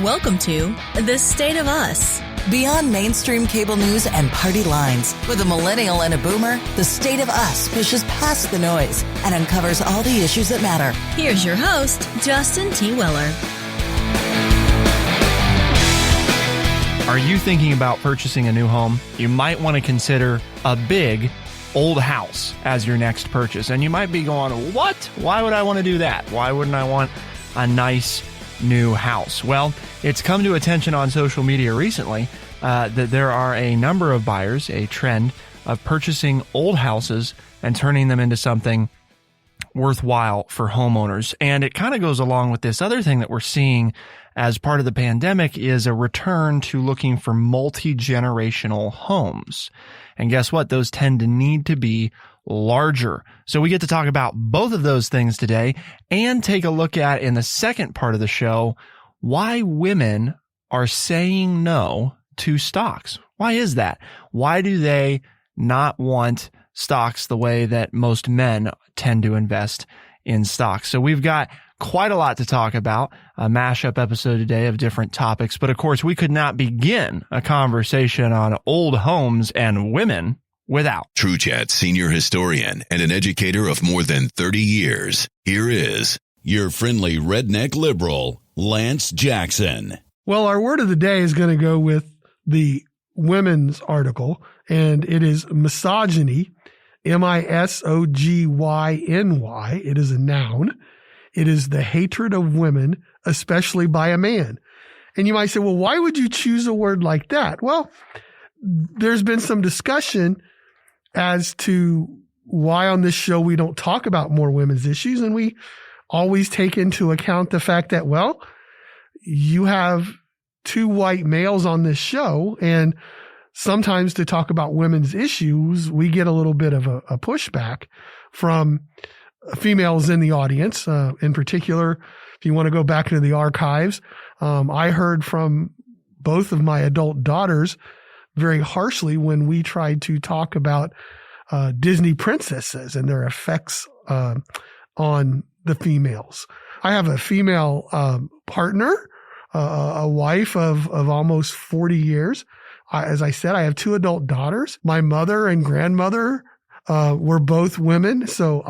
Welcome to The State of Us. Beyond mainstream cable news and party lines, with a millennial and a boomer, The State of Us pushes past the noise and uncovers all the issues that matter. Here's your host, Justin T. Weller. Are you thinking about purchasing a new home? You might want to consider a big old house as your next purchase. And you might be going, what? Why would I want to do that? Why wouldn't I want a nice new house? Well, it's come to attention on social media recently that there are a number of buyers, a trend of purchasing old houses and turning them into something worthwhile for homeowners. And it kind of goes along with this other thing that we're seeing as part of the pandemic is a return to looking for multi-generational homes. And guess what? Those tend to need to be larger. So we get to talk about both of those things today and take a look at, in the second part of the show, why women are saying no to stocks. Why is that? Why do they not want stocks the way that most men tend to invest in stocks? So we've got quite a lot to talk about, a mashup episode today of different topics. But of course, we could not begin a conversation on old homes and women without True Chat senior historian and an educator of more than 30 years. Here is your friendly redneck liberal, Lance Jackson. Well, our word of the day is going to go with the women's article, and it is misogyny, M-I-S-O-G-Y-N-Y. It is a noun. It is the hatred of women, especially by a man. And you might say, well, why would you choose a word like that? Well, there's been some discussion as to why on this show we don't talk about more women's issues. And we always take into account the fact that, well, you have two white males on this show. And sometimes to talk about women's issues, we get a little bit of a pushback from females in the audience. In particular, if you want to go back into the archives, I heard from both of my adult daughters very harshly when we tried to talk about Disney princesses and their effects on the females. I have a female partner, a wife of almost 40 years. As I said, I have two adult daughters. My mother and grandmother were both women. So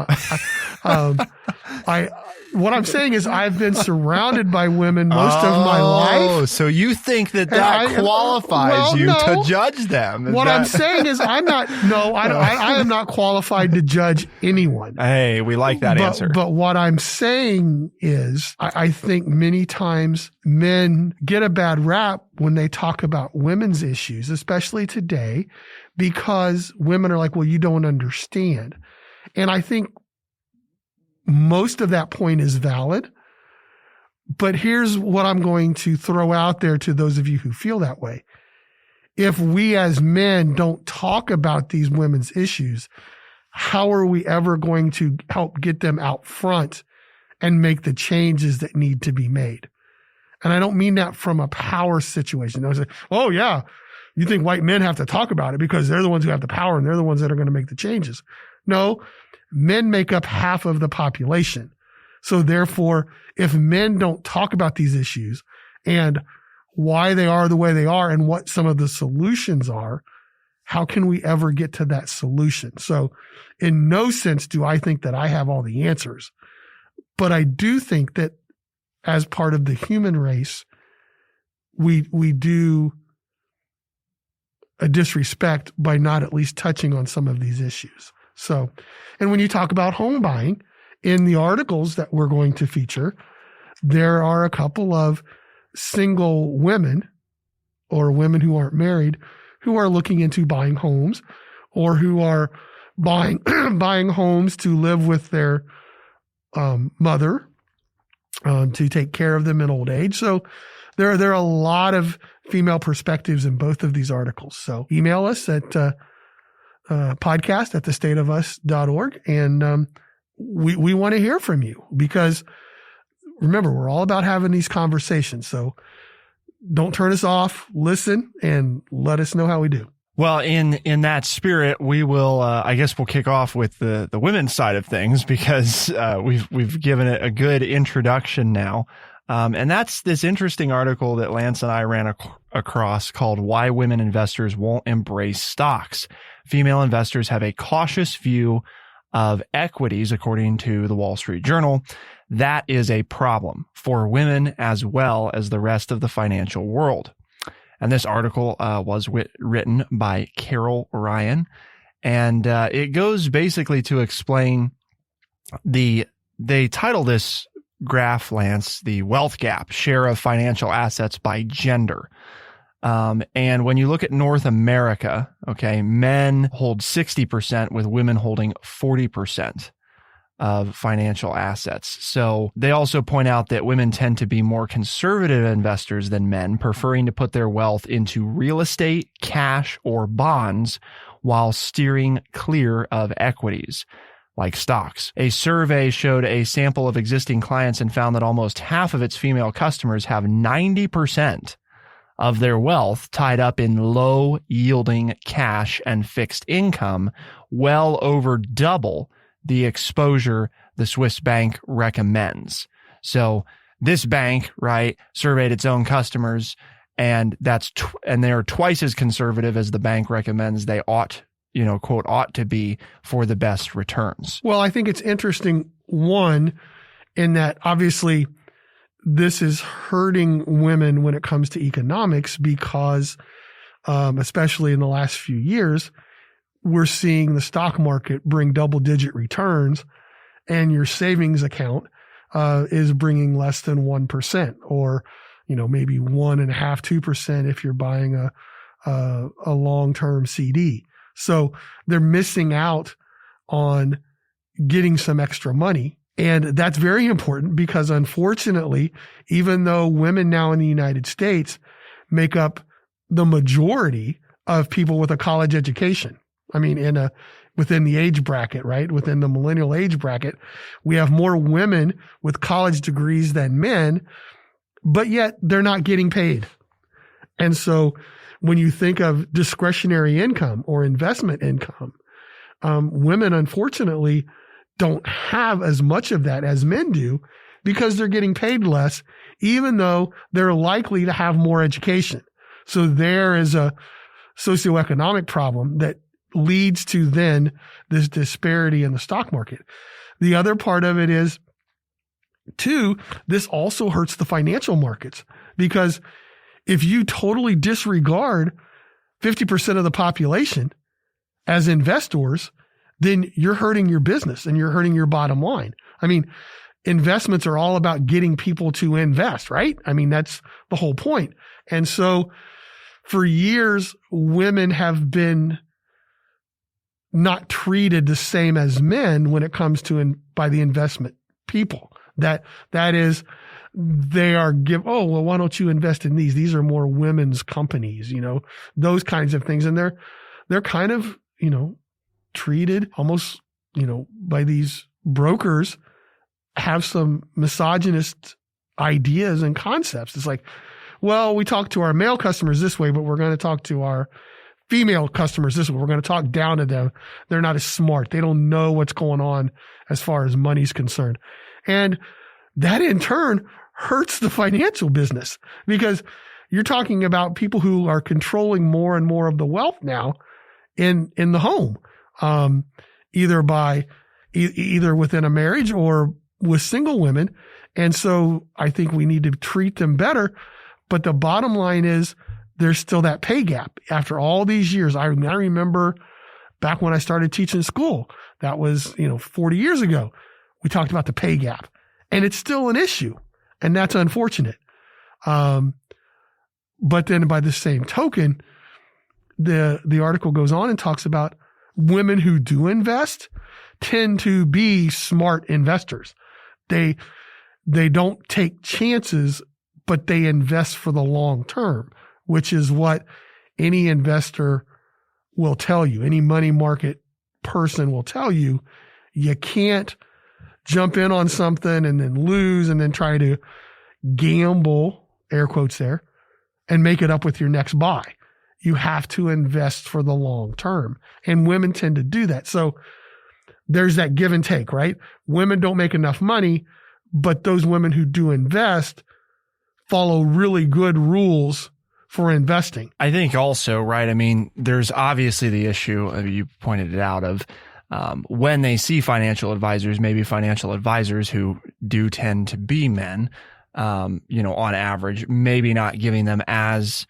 what I'm saying is I've been surrounded by women most of my life. Oh, so you think that qualifies you to judge them? I'm saying is I am not qualified to judge anyone. Hey, we like that answer. But what I'm saying is I think many times men get a bad rap when they talk about women's issues, especially today, because women are like, well, you don't understand. And I think most of that point is valid. But here's what I'm going to throw out there to those of you who feel that way. If we as men don't talk about these women's issues, how are we ever going to help get them out front and make the changes that need to be made? And I don't mean that from a power situation. I was like, oh yeah, you think white men have to talk about it because they're the ones who have the power and they're the ones that are going to make the changes. No, men make up half of the population. So therefore, if men don't talk about these issues and why they are the way they are and what some of the solutions are, how can we ever get to that solution? So in no sense do I think that I have all the answers, but I do think that as part of the human race, we do a disrespect by not at least touching on some of these issues. So, and when you talk about home buying, in the articles that we're going to feature, there are a couple of single women or women who aren't married who are looking into buying homes or who are buying homes to live with their mother to take care of them in old age. So there are a lot of female perspectives in both of these articles. So email us at podcast@thestateofus.org. And we want to hear from you because remember, we're all about having these conversations. So don't turn us off, listen, and let us know how we do. Well, in that spirit, we will, I guess we'll kick off with the women's side of things because we've given it a good introduction now. And that's this interesting article that Lance and I ran across called Why Women Investors Won't Embrace Stocks. Female investors have a cautious view of equities, according to the Wall Street Journal. That is a problem for women as well as the rest of the financial world. And this article was written by Carol Ryan. And it goes basically to explain they title this graph, Lance, the wealth gap, share of financial assets by gender. And when you look at North America, okay, men hold 60% with women holding 40% of financial assets. So they also point out that women tend to be more conservative investors than men, preferring to put their wealth into real estate, cash, or bonds while steering clear of equities like stocks. A survey showed a sample of existing clients and found that almost half of its female customers have 90% of their wealth tied up in low yielding cash and fixed income, well over double the exposure the Swiss bank recommends. So this bank, right, surveyed its own customers, and and they're twice as conservative as the bank recommends they ought, quote, ought to be for the best returns. Well, I think it's interesting, one, in that obviously this is hurting women when it comes to economics because, especially in the last few years, we're seeing the stock market bring double-digit returns, and your savings account is bringing less than 1%, or maybe 1.5%, 2% if you're buying a long-term CD. So they're missing out on getting some extra money. And that's very important because, unfortunately, even though women now in the United States make up the majority of people with a college education, I mean, within the age bracket, right? Within the millennial age bracket, we have more women with college degrees than men, but yet they're not getting paid. And so when you think of discretionary income or investment income, women, unfortunately, don't have as much of that as men do because they're getting paid less, even though they're likely to have more education. So there is a socioeconomic problem that leads to then this disparity in the stock market. The other part of it is, too, this also hurts the financial markets, because if you totally disregard 50% of the population as investors, then you're hurting your business and you're hurting your bottom line. I mean, investments are all about getting people to invest, right? I mean, that's the whole point. And so for years, women have been not treated the same as men when it comes to by the investment people. That is, they are why don't you invest in these? These are more women's companies, those kinds of things. And they're kind of, treated almost, by these brokers, have some misogynist ideas and concepts. It's like, well, we talk to our male customers this way, but we're going to talk to our female customers this way. We're going to talk down to them. They're not as smart. They don't know what's going on as far as money's concerned. And that in turn hurts the financial business, because you're talking about people who are controlling more and more of the wealth now in the home, either within a marriage or with single women. And so I think we need to treat them better. But the bottom line is there's still that pay gap after all these years. I remember back when I started teaching school, that was, 40 years ago, we talked about the pay gap, and it's still an issue, and that's unfortunate. But then by the same token, the article goes on and talks about women who do invest tend to be smart investors. They don't take chances, but they invest for the long term, which is what any investor will tell you. Any money market person will tell you. You can't jump in on something and then lose and then try to gamble, air quotes there, and make it up with your next buy. You have to invest for the long term. And women tend to do that. So there's that give and take, right? Women don't make enough money, but those women who do invest follow really good rules for investing. I think also, right, I mean, there's obviously the issue, you pointed it out, of when they see financial advisors, maybe financial advisors who do tend to be men, on average, maybe not giving them the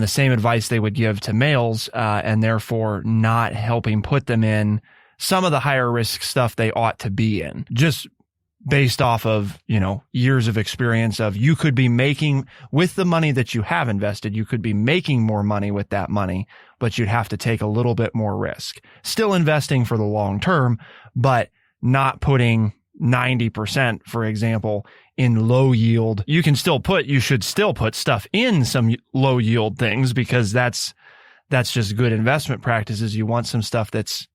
same advice they would give to males, and therefore not helping put them in some of the higher risk stuff they ought to be in. Just based off of, years of experience of, you could be making, with the money that you have invested, you could be making more money with that money, but you'd have to take a little bit more risk. Still investing for the long term, but not putting 90%, for example, in low yield. You should still put stuff in some low yield things, because that's just good investment practices. You want some stuff that's,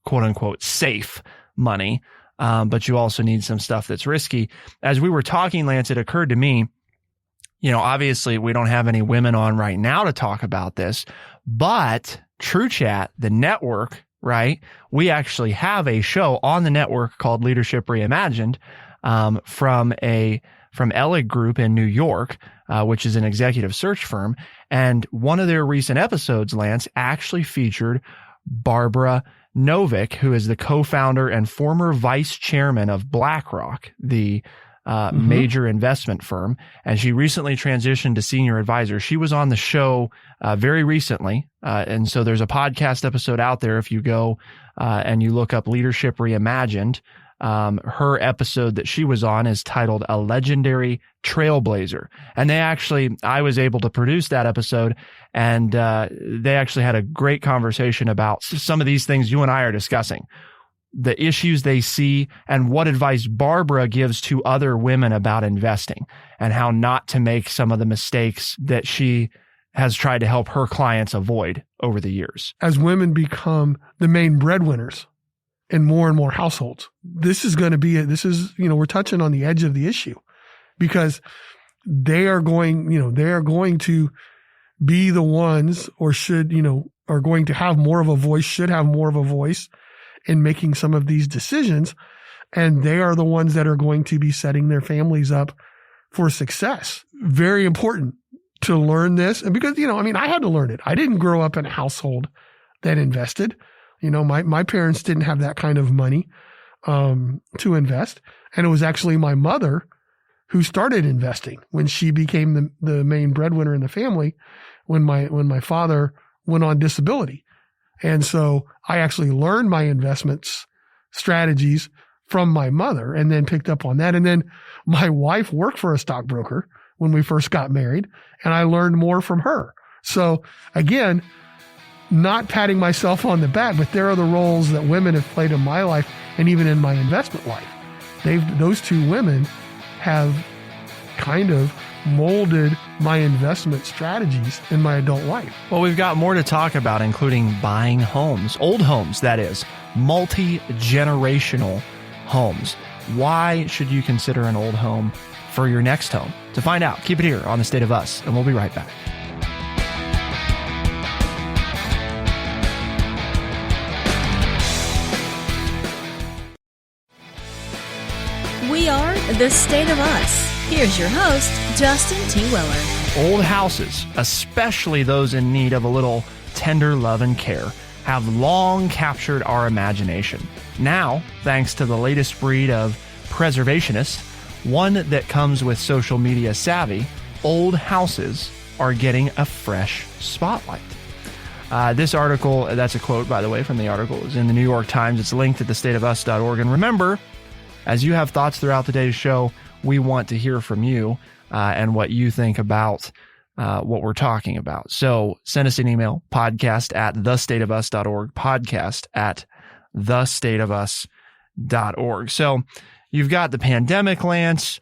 quote unquote, safe money. But you also need some stuff that's risky. As we were talking, Lance, it occurred to me, obviously we don't have any women on right now to talk about this, but True Chat, the network, right? We actually have a show on the network called Leadership Reimagined, from Elig Group in New York, which is an executive search firm. And one of their recent episodes, Lance, actually featured Barbara Novick, who is the co-founder and former vice chairman of BlackRock, the major investment firm. And she recently transitioned to senior advisor. She was on the show very recently. And so there's a podcast episode out there. If you go and you look up Leadership Reimagined, her episode that she was on is titled A Legendary Trailblazer. And I was able to produce that episode, and they actually had a great conversation about some of these things you and I are discussing, the issues they see, and what advice Barbara gives to other women about investing, and how not to make some of the mistakes that she has tried to help her clients avoid over the years. As women become the main breadwinners in more and more households, we're touching on the edge of the issue, because they are going to be the ones, or are going to have more of a voice, should have more of a voice in making some of these decisions. And they are the ones that are going to be setting their families up for success. Very important to learn this. And because, I had to learn it. I didn't grow up in a household that invested. My parents didn't have that kind of money to invest. And it was actually my mother who started investing when she became the main breadwinner in the family, when my father went on disability. And so I actually learned my investments strategies from my mother, and then picked up on that. And then my wife worked for a stockbroker when we first got married, and I learned more from her. So again, not patting myself on the back, but there are the roles that women have played in my life and even in my investment life. Those two women have kind of molded my investment strategies in my adult life. Well, we've got more to talk about, including buying homes, old homes, that is, multi-generational homes. Why should you consider an old home for your next home? To find out, keep it here on The State of Us, and we'll be right back. We are The State of Us. Here's your host, Justin T. Weller. Old houses, especially those in need of a little tender love and care, have long captured our imagination. Now, thanks to the latest breed of preservationists, one that comes with social media savvy, old houses are getting a fresh spotlight. This article, that's a quote, by the way, from the article, is in the New York Times. It's linked at thestateofus.org. And remember, as you have thoughts throughout today's show, we want to hear from you and what you think about what we're talking about. So send us an email, podcast@thestateofus.org, podcast@thestateofus.org. So you've got the pandemic, Lance.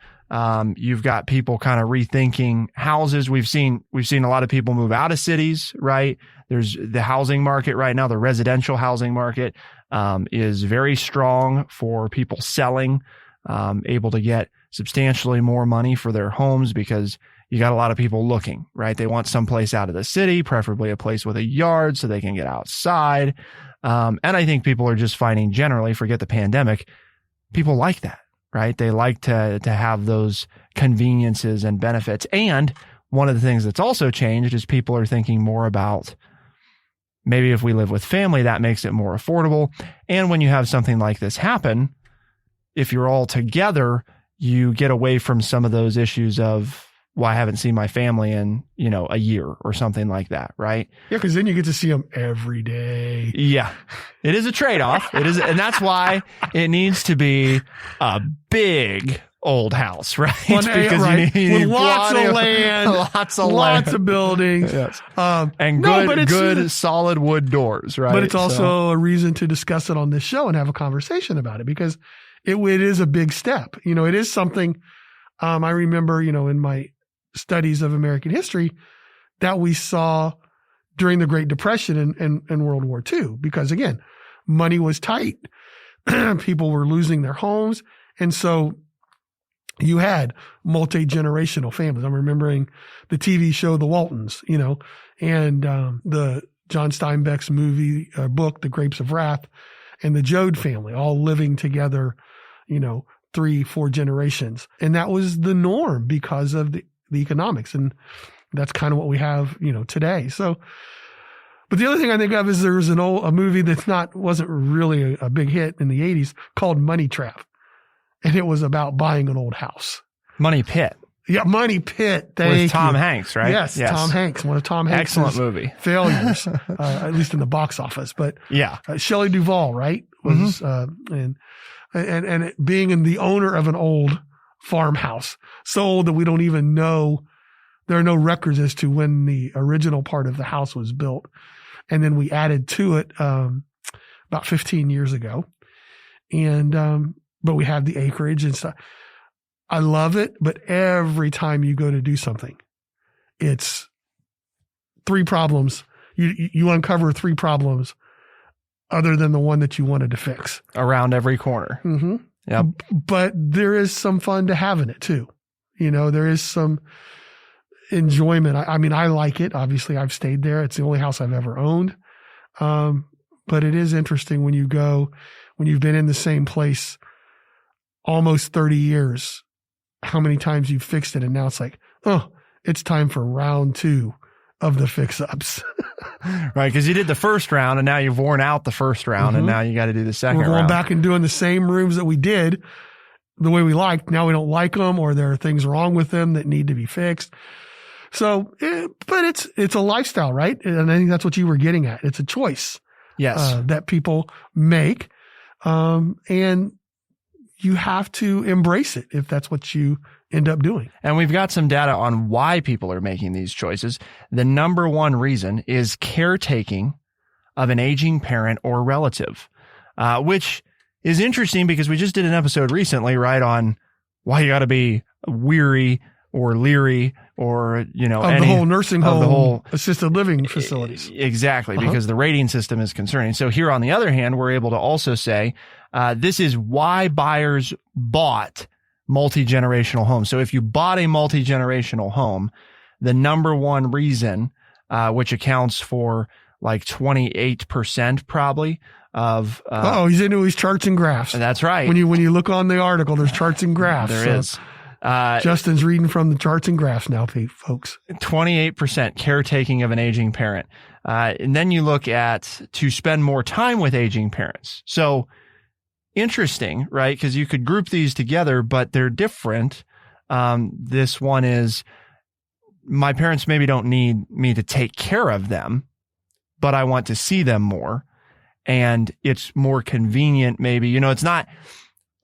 You've got people kind of rethinking houses. We've seen a lot of people move out of cities, right? There's the housing market right now. The residential housing market is very strong for people selling, able to get substantially more money for their homes because you got a lot of people looking, right? They want someplace out of the city, preferably a place with a yard so they can get outside. And I think people are just finding generally, forget the pandemic, people like that. right? They like to have those conveniences and benefits. And one of the things that's also changed is people are thinking more about maybe if we live with family, that makes it more affordable. And when you have something like this happen, if you're all together, you get away from some of those issues of, well, I haven't seen my family in, a year or something like that, right? Yeah, because then you get to see them every day. Yeah, it is a trade-off. It is, and that's why it needs to be a big old house, right? Because you need with lots of land, lots of buildings, yes. And good solid wood doors, right? But it's also a reason to discuss it on this show and have a conversation about it, because it is a big step. It is something. I remember, in my studies of American history, that we saw during the Great Depression and World War II, because again, money was tight. People were losing their homes. And so you had multi-generational families. I'm remembering the TV show, The Waltons, and the John Steinbeck's movie, book, The Grapes of Wrath, and the Joad family all living together, 3-4 generations. And that was the norm because of the economics. And that's kind of what we have, today. So, but the other thing I think of is there was a movie wasn't really a big hit in the 80s called Money Trap. And it was about buying an old house. Money Pit. Yeah, Money Pit. With Tom Hanks, right? Yes, Tom Hanks. One of Tom Hanks' excellent movie. Failures, at least in the box office. But yeah, Shelley Duvall, right? Was and it being the owner of an old farmhouse, so old that we don't even know. There are no records as to when the original part of the house was built, and then we added to it about 15 years ago, and but we have the acreage and stuff. I love it, but every time you go to do something, it's 3 problems. You uncover 3 problems other than the one that you wanted to fix. Around every corner. Mm-hmm. Yep. But there is some fun to having it too. There is some enjoyment. I mean, I like it. Obviously, I've stayed there. It's the only house I've ever owned. But it is interesting when you've been in the same place almost 30 years, how many times you've fixed it. And now it's like, oh, it's time for round 2 of the fix-ups. Right, because you did the first round and now you've worn out the first round and now you got to do the second round. We're going back and doing the same rooms that we did the way we liked. Now we don't like them, or there are things wrong with them that need to be fixed. So, but it's a lifestyle, right? And I think that's what you were getting at. It's a choice. Yes. That people make. And you have to embrace it if that's what you end up doing. And we've got some data on why people are making these choices. The number one reason is caretaking of an aging parent or relative, which is interesting because we just did an episode recently, right, on why you got to be weary or leery or, the whole nursing home, the whole assisted living facilities. Exactly, because the rating system is concerning. So here, on the other hand, we're able to also say, this is why buyers bought multi-generational homes. So if you bought a multi-generational home, the number one reason, which accounts for like 28% probably of, he's into his charts and graphs. That's right. When you look on the article, there's charts and graphs. There is. Justin's reading from the charts and graphs now, folks. 28% caretaking of an aging parent. And then you look at to spend more time with aging parents. So interesting, right? Because you could group these together, but they're different. This one is, my parents maybe don't need me to take care of them, but I want to see them more. And it's more convenient, maybe. It's not,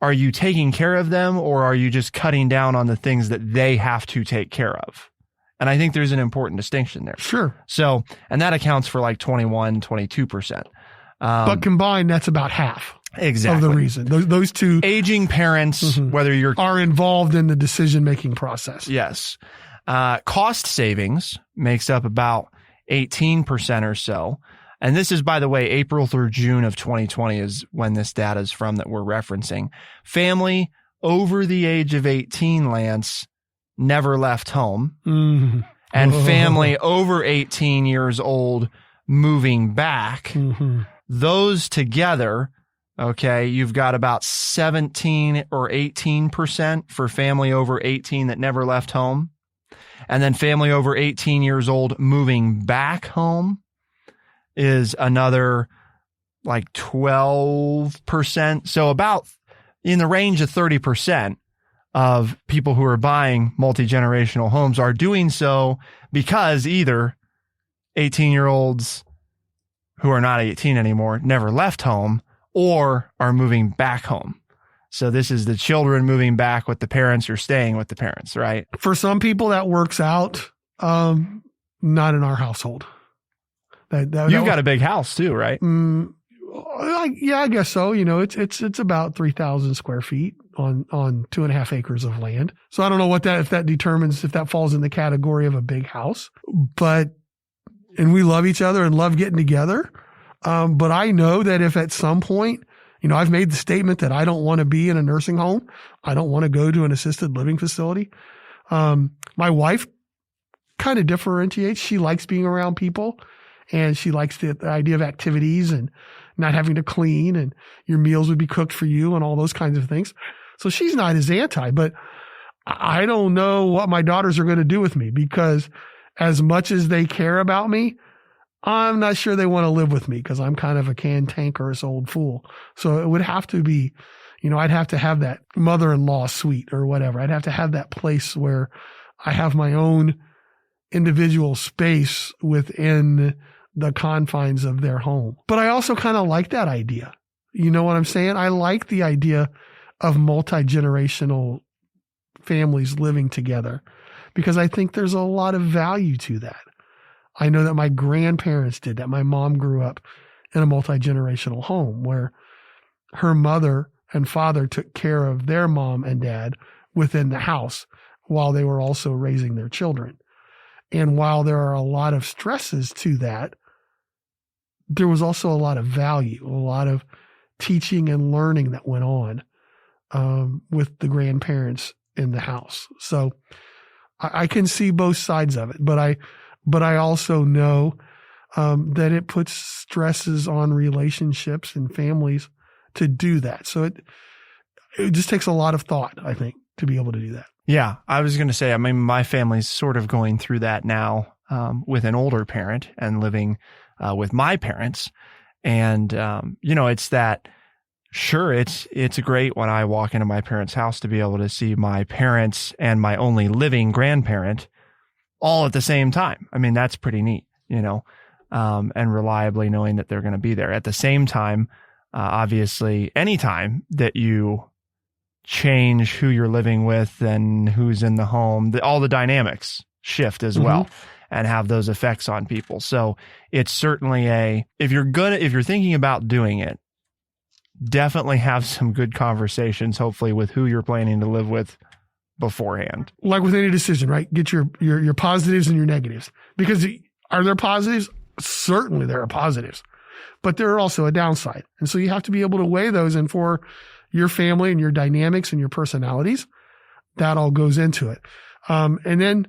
are you taking care of them or are you just cutting down on the things that they have to take care of? And I think there's an important distinction there. Sure. So, and that accounts for like 22%. But combined, that's about half. Exactly. Of the reason. Those two. Aging parents, whether you're. Are involved in the decision-making process. Yes. Cost savings makes up about 18% or so. And this is, by the way, April through June of 2020 is when this data is from that we're referencing. Family over the age of 18, Lance, never left home. Mm-hmm. And family over 18 years old moving back. Mm-hmm. Those together Okay. You've got about 17 or 18% for family over 18 that never left home. And then family over 18 years old moving back home is another like 12%. So about in the range of 30% of people who are buying multi-generational homes are doing so because either 18-year-olds who are not 18 anymore never left home or are moving back home. So this is the children moving back with the parents or staying with the parents, right? For some people that works out, not in our household. You've got a big house too, right? Yeah, I guess so. It's about 3,000 square feet on 2.5 acres of land. So I don't know if that determines if that falls in the category of a big house, and we love each other and love getting together. But I know that if at some point, I've made the statement that I don't want to be in a nursing home. I don't want to go to an assisted living facility. My wife kind of differentiates. She likes being around people and she likes the idea of activities and not having to clean and your meals would be cooked for you and all those kinds of things. So she's not as anti, but I don't know what my daughters are going to do with me because as much as they care about me, I'm not sure they want to live with me because I'm kind of a cantankerous old fool. So it would have to be, I'd have to have that mother-in-law suite or whatever. I'd have to have that place where I have my own individual space within the confines of their home. But I also kind of like that idea. You know what I'm saying? I like the idea of multi-generational families living together because I think there's a lot of value to that. I know that my grandparents did that. My mom grew up in a multi-generational home where her mother and father took care of their mom and dad within the house while they were also raising their children. And while there are a lot of stresses to that, there was also a lot of value, a lot of teaching and learning that went on with the grandparents in the house. So I can see both sides of it, but I also know that it puts stresses on relationships and families to do that. So it just takes a lot of thought, I think, to be able to do that. Yeah, I was going to say, my family's sort of going through that now with an older parent and living with my parents. And, it's that, sure, it's great when I walk into my parents' house to be able to see my parents and my only living grandparent all at the same time. That's pretty neat, and reliably knowing that they're going to be there. At the same time, obviously, anytime that you change who you're living with and who's in the home, all the dynamics shift as well and have those effects on people. So it's certainly if you're thinking about doing it, definitely have some good conversations, hopefully with who you're planning to live with beforehand. Like with any decision, right? Get your positives and your negatives. Because are there positives? Certainly there are positives, but there are also a downside. And so you have to be able to weigh those. And for your family and your dynamics and your personalities, that all goes into it. And then,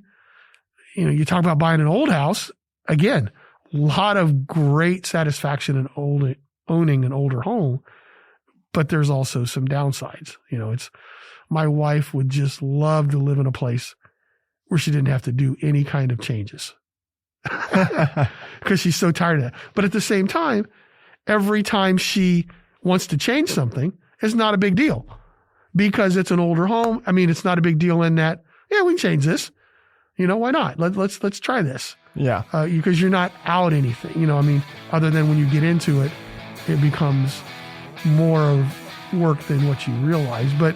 you talk about buying an old house. Again, a lot of great satisfaction in owning an older home, but there's also some downsides. My wife would just love to live in a place where she didn't have to do any kind of changes because she's so tired of that. But at the same time, every time she wants to change something, it's not a big deal because it's an older home. It's not a big deal in that, yeah, we can change this. Why not? Let's try this. Yeah. Because you're not out anything, other than when you get into it, it becomes more of work than what you realize, but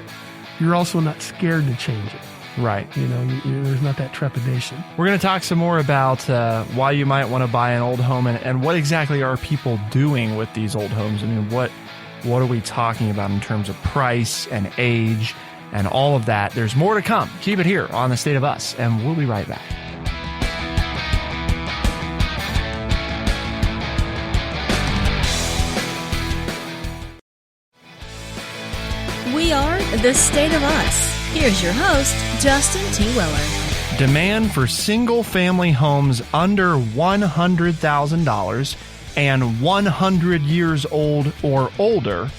you're also not scared to change it. Right. There's not that trepidation. We're going to talk some more about why you might want to buy an old home and what exactly are people doing with these old homes. What are we talking about in terms of price and age and all of that? There's more to come. Keep it here on The State of Us, and we'll be right back. We are The State of Us. Here's your host, Justin T. Weller. Demand for single-family homes under $100,000 and 100 years old or older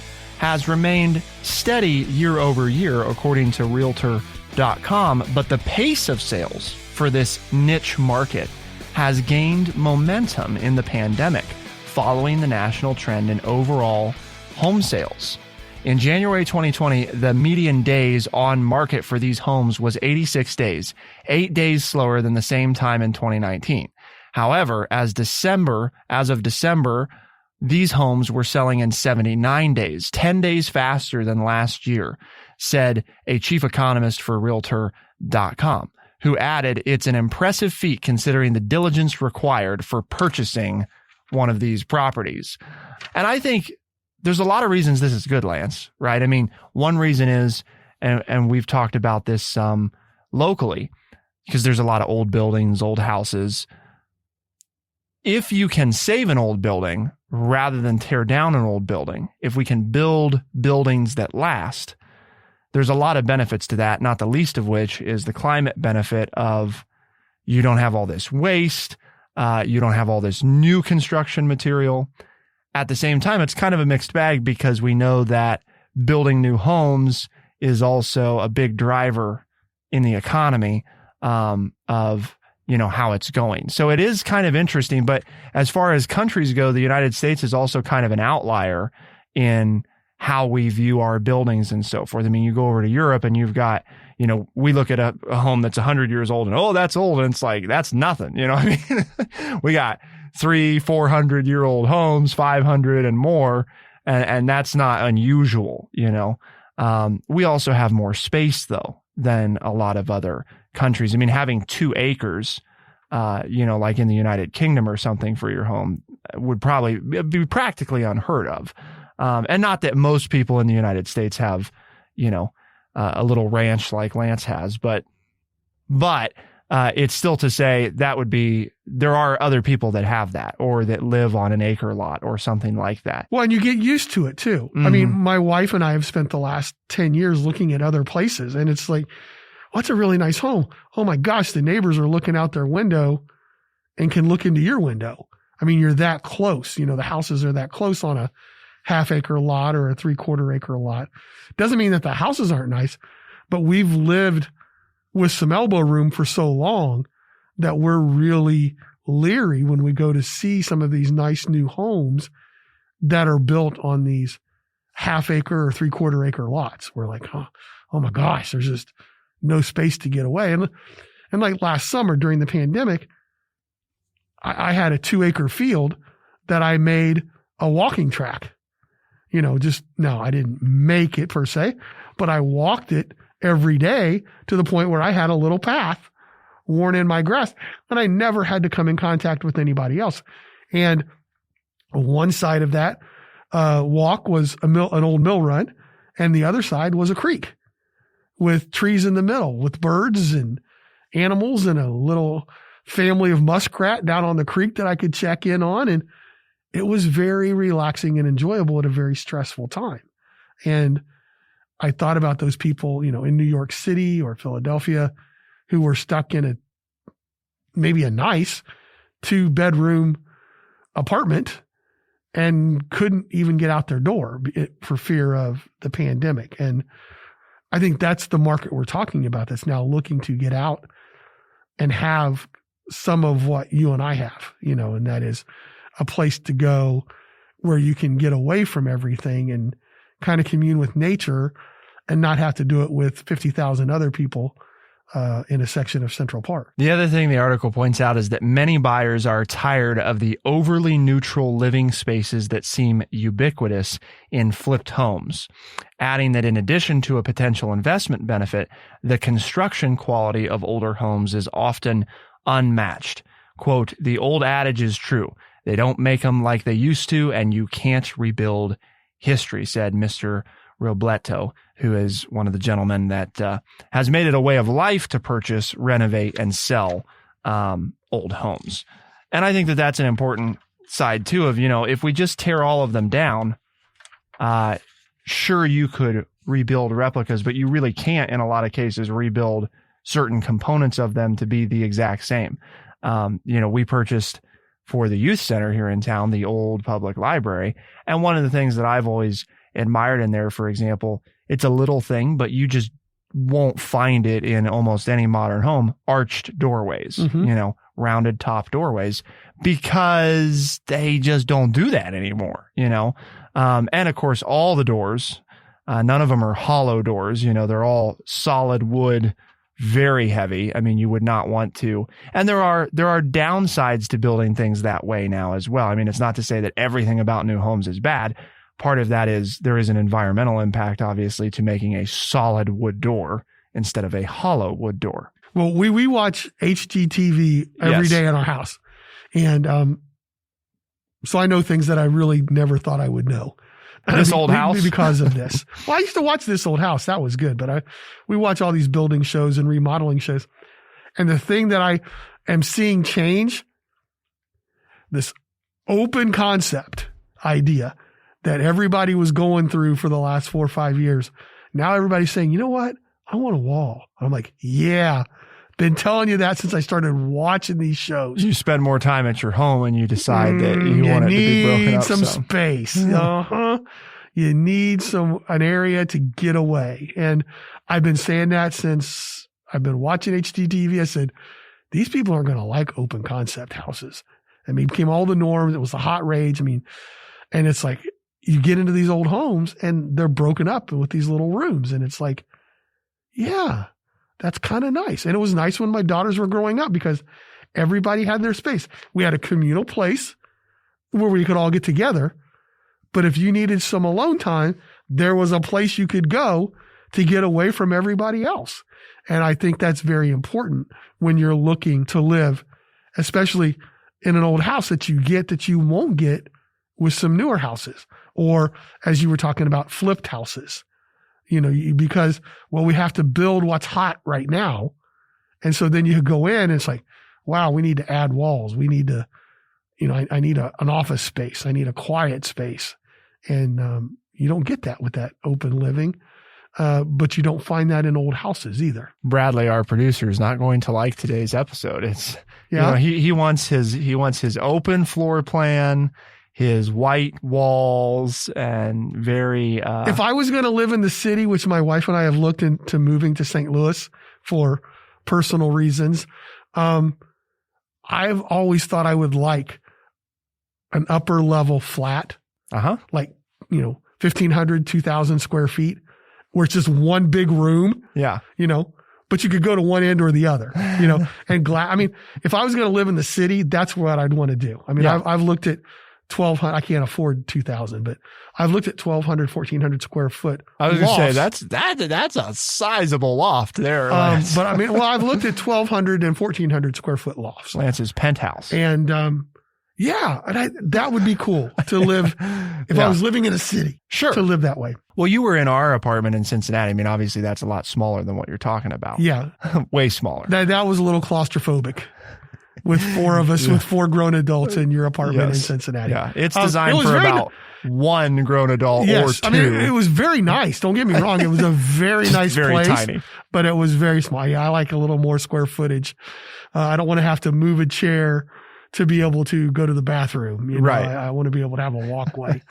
has remained steady year over year, according to Realtor.com, but the pace of sales for this niche market has gained momentum in the pandemic, following the national trend in overall home sales. In January 2020, the median days on market for these homes was 86 days, 8 days slower than the same time in 2019. However, as of December, these homes were selling in 79 days, 10 days faster than last year, said a chief economist for Realtor.com, who added, it's an impressive feat considering the diligence required for purchasing one of these properties. And I think there's a lot of reasons this is good, Lance, right? I mean, one reason is, and we've talked about this locally, because there's a lot of old buildings, old houses. If you can save an old building rather than tear down an old building, if we can build buildings that last, there's a lot of benefits to that, not the least of which is the climate benefit of you don't have all this waste, you don't have all this new construction material. At the same time, it's kind of a mixed bag because we know that building new homes is also a big driver in the economy of how it's going. So it is kind of interesting. But as far as countries go, the United States is also kind of an outlier in how we view our buildings and so forth. I mean, you go over to Europe and you've got, we look at a home that's 100 years old and, oh, that's old. And it's like, that's nothing. I mean, we got 300-400-year-old homes, 500 and more. And that's not unusual. We also have more space though than a lot of other countries. I mean, having 2 acres, like in the United Kingdom or something for your home would probably be practically unheard of. And not that most people in the United States have, a little ranch like Lance has, but it's still to say there are other people that have that or that live on an acre lot or something like that. Well, and you get used to it too. Mm-hmm. I mean, my wife and I have spent the last 10 years looking at other places and it's like, what's a really nice home? Oh my gosh, the neighbors are looking out their window and can look into your window. I mean, you're that close. The houses are that close on a half-acre lot or a 3/4 acre lot. Doesn't mean that the houses aren't nice, but we've lived with some elbow room for so long that we're really leery when we go to see some of these nice new homes that are built on these half-acre or 3/4 acre lots. We're like, oh my gosh, there's just no space to get away. And like last summer during the pandemic, I had a 2-acre field that I made a walking track. I didn't make it per se, but I walked it every day to the point where I had a little path worn in my grass and I never had to come in contact with anybody else. And one side of that walk was an old mill run and the other side was a creek with trees in the middle with birds and animals and a little family of muskrat down on the creek that I could check in on. And it was very relaxing and enjoyable at a very stressful time. And I thought about those people, in New York City or Philadelphia who were stuck in maybe a nice 2-bedroom apartment and couldn't even get out their door for fear of the pandemic. And I think that's the market we're talking about that's now looking to get out and have some of what you and I have, and that is a place to go where you can get away from everything and kind of commune with nature and not have to do it with 50,000 other people in a section of Central Park. The other thing the article points out is that many buyers are tired of the overly neutral living spaces that seem ubiquitous in flipped homes, adding that in addition to a potential investment benefit, the construction quality of older homes is often unmatched. Quote, the old adage is true. They don't make them like they used to, and you can't rebuild history, said Mr. Robleto, who is one of the gentlemen that has made it a way of life to purchase, renovate, and sell old homes. And I think that that's an important side, too, of, if we just tear all of them down, sure, you could rebuild replicas, but you really can't, in a lot of cases, rebuild certain components of them to be the exact same. We purchased for the youth center here in town, the old public library. And one of the things that I've always admired in there, for example, it's a little thing, but you just won't find it in almost any modern home, arched doorways, rounded top doorways, because they just don't do that anymore, and of course, all the doors, none of them are hollow doors, they're all solid wood, very heavy. I mean, you would not want to. And there are downsides to building things that way now as well. I mean, it's not to say that everything about new homes is bad. Part of that is there is an environmental impact, obviously, to making a solid wood door instead of a hollow wood door. Well, we watch HGTV every day in our house. And so I know things that I really never thought I would know. This old house? Because of this. Well, I used to watch This Old House. That was good. But we watch all these building shows and remodeling shows. And the thing that I am seeing change, this open concept idea that everybody was going through for the last 4 or 5 years. Now everybody's saying, you know what? I want a wall. I'm like, yeah. Been telling you that since I started watching these shows. You spend more time at your home and you decide that you want it to be broken up. Some space. You need an area to get away. And I've been saying that since I've been watching HGTV. I said, these people aren't going to like open concept houses. I mean, it became all the norms. It was the hot rage. I mean, and it's like, you get into these old homes and they're broken up with these little rooms. And it's like, yeah, that's kind of nice. And it was nice when my daughters were growing up because everybody had their space. We had a communal place where we could all get together. But if you needed some alone time, there was a place you could go to get away from everybody else. And I think that's very important when you're looking to live, especially in an old house that you won't get with some newer houses. Or as you were talking about, flipped houses, because, we have to build what's hot right now. And so then you go in and it's like, wow, we need to add walls. We need to, I need an office space. I need a quiet space. And you don't get that with that open living. But you don't find that in old houses either. Bradley, our producer, is not going to like today's episode. It's, he wants his open floor plan, his white walls, and very, if I was going to live in the city, which my wife and I have looked into moving to St. Louis for personal reasons, I've always thought I would like an upper level flat, like, 1,500, 2,000 square feet, where it's just one big room. Yeah. But you could go to one end or the other, and if I was going to live in the city, that's what I'd want to do. I mean, I've looked at 1,200, I can't afford 2,000, but I've looked at 1,200, 1,400 square foot. I was going to say that's a sizable loft there. But I've looked at 1,200 and 1,400 square foot lofts. Lance's penthouse. And, that would be cool to live if I was living in a city. Sure. To live that way. Well, you were in our apartment in Cincinnati. I mean, obviously that's a lot smaller than what you're talking about. Yeah. Way smaller. That was a little claustrophobic. With 4 of us, with 4 grown adults in your apartment in Cincinnati. Yeah, it's designed for about one grown adult or 2. I mean, it was very nice. Don't get me wrong. It was a very nice very place. Tiny. But it was very small. Yeah, I like a little more square footage. I don't want to have to move a chair to be able to go to the bathroom. Right. I want to be able to have a walkway.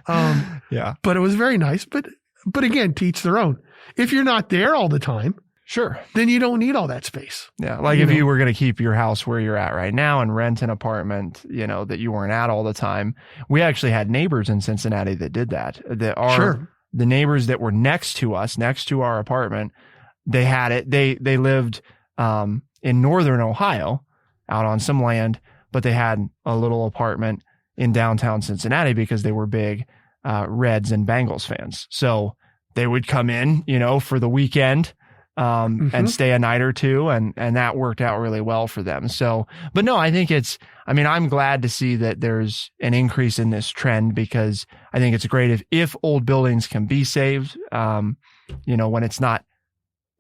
But it was very nice. But again, to each their own. If you're not there all the time, sure, then you don't need all that space. Yeah. Like if you were going to keep your house where you're at right now and rent an apartment, that you weren't at all the time. We actually had neighbors in Cincinnati that did that. The neighbors that were next to us, next to our apartment, they had it. They lived in northern Ohio out on some land, but they had a little apartment in downtown Cincinnati because they were big Reds and Bengals fans. So they would come in, for the weekend and stay a night or two. And that worked out really well for them. So, but no, I think I'm glad to see that there's an increase in this trend because I think it's great if old buildings can be saved, when it's not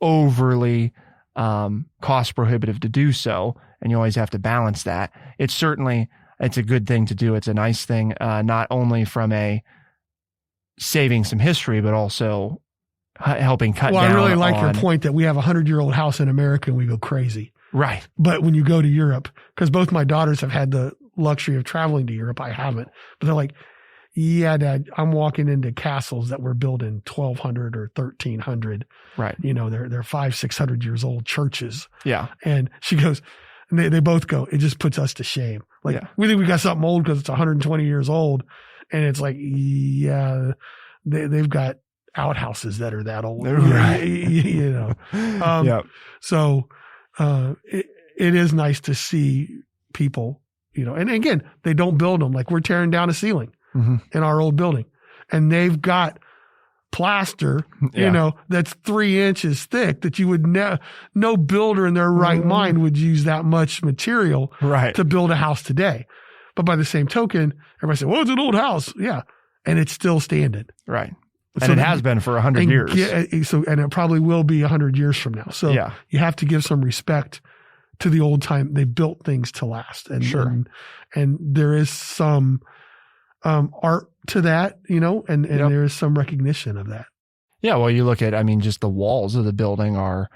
overly cost prohibitive to do so. And you always have to balance that. It's a good thing to do. It's a nice thing, not only from a saving some history, but also helping cut down. Well, I really like your point that we have a 100-year-old house in America and we go crazy. Right. But when you go to Europe, because both my daughters have had the luxury of traveling to Europe, I haven't. But they're like, yeah, Dad, I'm walking into castles that were built in 1200 or 1300. Right. You know, they're 500-600 years old churches. Yeah. And she goes, and they both go, it just puts us to shame. Like, we think we got something old because it's 120 years old. And it's like, yeah, they've got outhouses that are that old. Right. You know. So it is nice to see people, you know, and again, they don't build them. Like, we're tearing down a ceiling in our old building, and they've got plaster, you know, that's 3 inches thick that you would no builder in their right mind would use that much material to build a house today. But by the same token, everybody said, well, it's an old house. Yeah. And it's still standing. Right. And it has been for 100 years. And it probably will be 100 years from now. So you have to give some respect to the old time. They built things to last. And and there is some art to that, you know, and there is some recognition of that. Yeah. Well, you look at, I mean, just the walls of the building are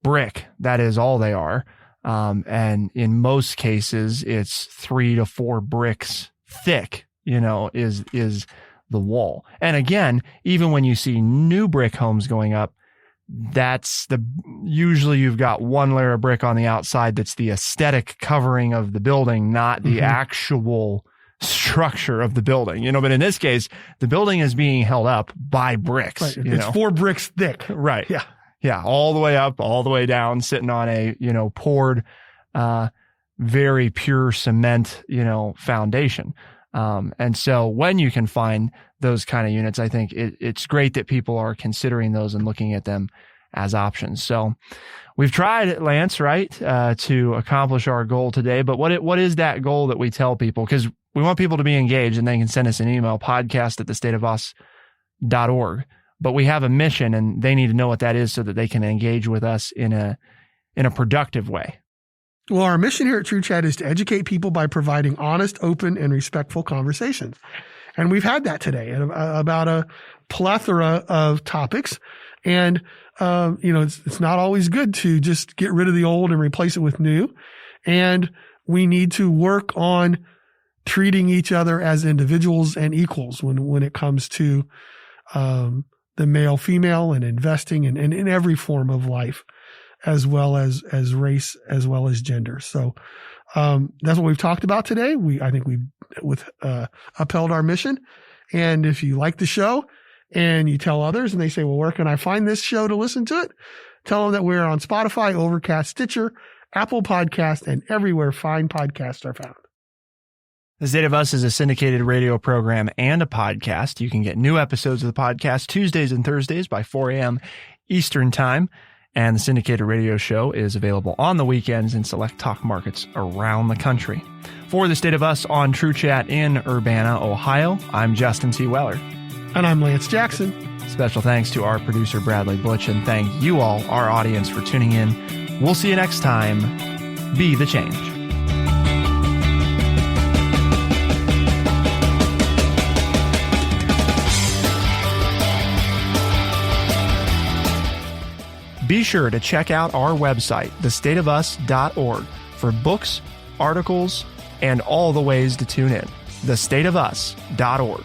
brick. That is all they are. And in most cases, it's 3 to 4 bricks thick, you know, is the wall. And again, even when you see new brick homes going up, usually you've got one layer of brick on the outside that's the aesthetic covering of the building, not the actual structure of the building, you know. But in this case, the building is being held up by bricks. Right. It's 4 bricks thick. Right. Yeah. Yeah. All the way up, all the way down, sitting on a, you know, poured, very pure cement, you know, foundation. And so when you can find those kind of units, I think it's great that people are considering those and looking at them as options. So we've tried, Lance, right, to accomplish our goal today. But what is that goal that we tell people? Because we want people to be engaged, and they can send us an email, podcast@thestateofus.org. But we have a mission, and they need to know what that is so that they can engage with us in a productive way. Well, our mission here at True Chat is to educate people by providing honest, open, and respectful conversations. And we've had that today about a plethora of topics. And, you know, it's not always good to just get rid of the old and replace it with new. And we need to work on treating each other as individuals and equals when it comes to the male, female, and investing and in every form of life, as well as race, as well as gender. So that's what we've talked about today. I think we've upheld our mission. And if you like the show and you tell others and they say, well, where can I find this show to listen to it? Tell them that we're on Spotify, Overcast, Stitcher, Apple Podcast, and everywhere fine podcasts are found. The State of Us is a syndicated radio program and a podcast. You can get new episodes of the podcast Tuesdays and Thursdays by 4 a.m. Eastern Time. And the syndicated radio show is available on the weekends in select talk markets around the country. For the State of Us on True Chat in Urbana, Ohio, I'm Justin T. Weller. And I'm Lance Jackson. Special thanks to our producer, Bradley Butch, and thank you all, our audience, for tuning in. We'll see you next time. Be the change. Be sure to check out our website, thestateofus.org, for books, articles, and all the ways to tune in. thestateofus.org.